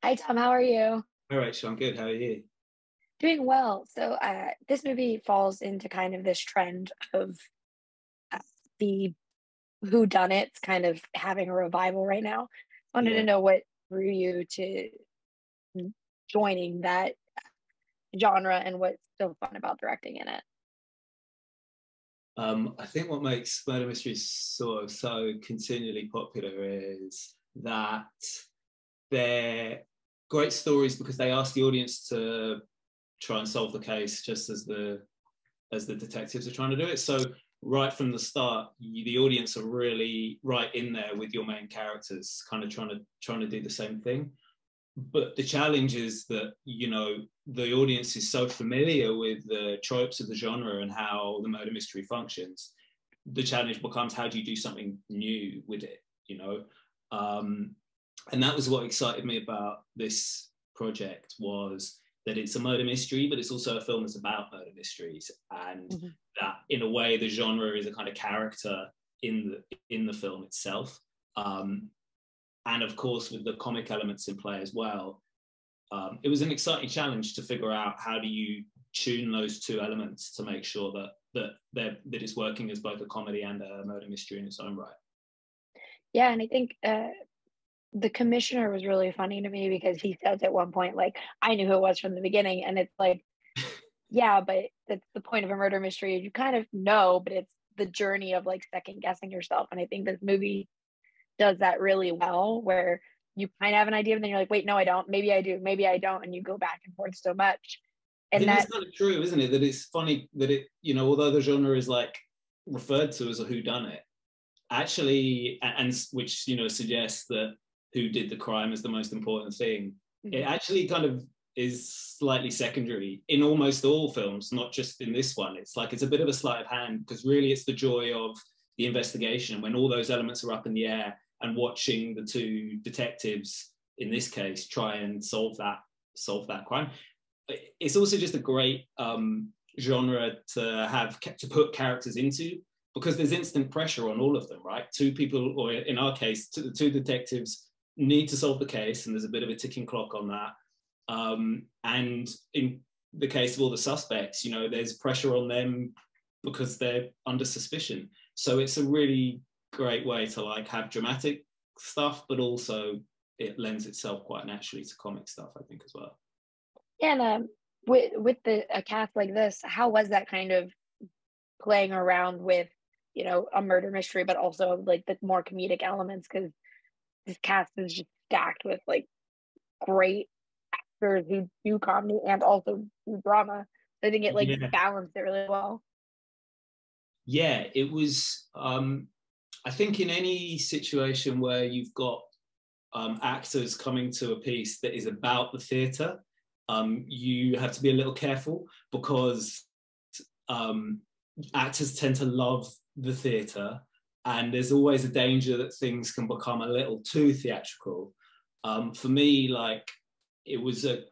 Hi, Tom. How are you? All right, Sean, good. How are you? Doing well. This movie falls into kind of this trend of uh, the whodunnits kind of having a revival right now. Wanted to Yeah. know what drew you to joining that genre and what's so fun about directing in it. I think what makes murder mysteries sort of so continually popular is that they're great stories because they ask the audience to try and solve the case just as the detectives are trying to do it. So right from the start, the audience are really right in there with your main characters, kind of trying to do the same thing. But the challenge is that the audience is so familiar with the tropes of the genre and how the murder mystery functions. The challenge becomes, how do you do something new with it? um, and that was what excited me about this project, was that it's a murder mystery, but it's also a film that's about murder mysteries, and Mhm. that in a way the genre is a kind of character in the film itself. um, and of course with the comic elements in play as well. It was an exciting challenge to figure out how do you tune those two elements to make sure that it's working as both a comedy and a murder mystery in its own right. Yeah, and I think the commissioner was really funny to me because he says at one point, like, I knew who it was from the beginning, and it's like, yeah, but that's the point of a murder mystery. You kind of know, but it's the journey of like second guessing yourself. And I think this movie does that really well, where you kind of have an idea, and then you're like, wait, no, I don't. Maybe I do. Maybe I don't. And you go back and forth so much. I And think that's that, kind of true, isn't it? That it's funny that although the genre is like referred to as a whodunit, actually, and which suggests that who did the crime is the most important thing. It mhm, actually kind of is slightly secondary in almost all films, not just in this one. It's like it's a bit of a sleight of hand, because really it's the joy of the investigation when all those elements are up in the air, and watching the two detectives in this case try and solve that crime. It's also just a great genre to put characters into, because there's instant pressure on all of them, right? Two people, or in our case, the two detectives need to solve the case, and there's a bit of a ticking clock on that. And in the case of all the suspects, there's pressure on them because they're under suspicion. So it's a really great way to like have dramatic stuff, but also it lends itself quite naturally to comic stuff, I think, as well. and with the a cast like this, how was that kind of playing around with, a murder mystery, but also like the more comedic elements? Because this cast is just stacked with like great actors who do comedy and also do drama. So I think it like Yeah, balanced it really well. yeah, it was. I think in any situation where you've got actors coming to a piece that is about the theatre, you have to be a little careful, because um, actors tend to love the theatre, and there's always a danger that things can become a little too theatrical. For me, like, it was a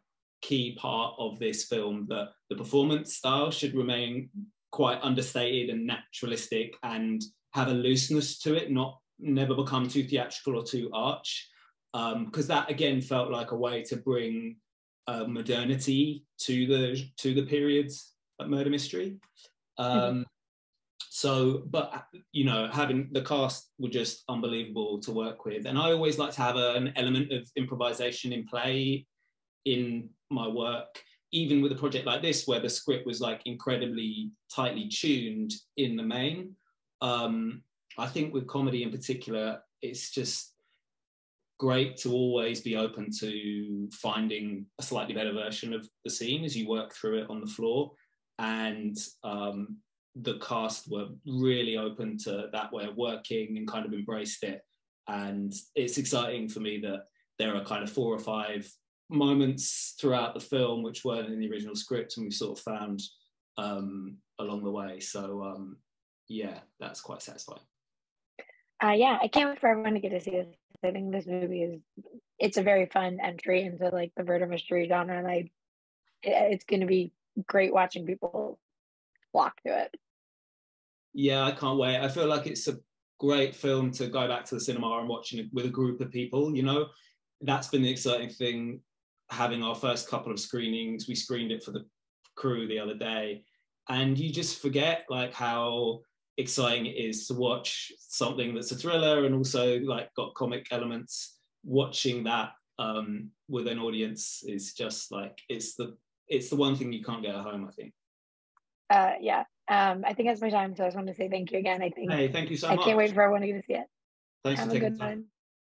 key part of this film that the performance style should remain quite understated and naturalistic, and have a looseness to it, not never become too theatrical or too arch. Because that again felt like a way to bring modernity to the periods of murder mystery. Mhm. Um, but having the cast were just unbelievable to work with, and I always like to have an element of improvisation in play in my work, even with a project like this where the script was like incredibly tightly tuned in the main. Um, I think with comedy in particular, it's just great to always be open to finding a slightly better version of the scene as you work through it on the floor. And the cast were really open to that way of working and kind of embraced it. And it's exciting for me that there are kind of 4 or 5 moments throughout the film which weren't in the original script, and we sort of found along the way. So yeah, that's quite satisfying. Yeah, I can't wait for everyone to get to see this. I think this movie is it's a very fun entry into like the murder mystery genre, and it's going to be great watching people flock to it. Yeah, I can't wait. I feel like it's a great film to go back to the cinema and watching it with a group of people. that's been the exciting thing. Having our first couple of screenings, we screened it for the crew the other day, and you just forget like how exciting it is to watch something that's a thriller and also like got comic elements. Watching that with an audience is just like it's the one thing you can't get at home, I think. Yeah. I think that's my time, so I just want to say thank you again. I think Hey, thank you so I much. can't wait for everyone to get to see it. Thanks Have for a taking good the time. one.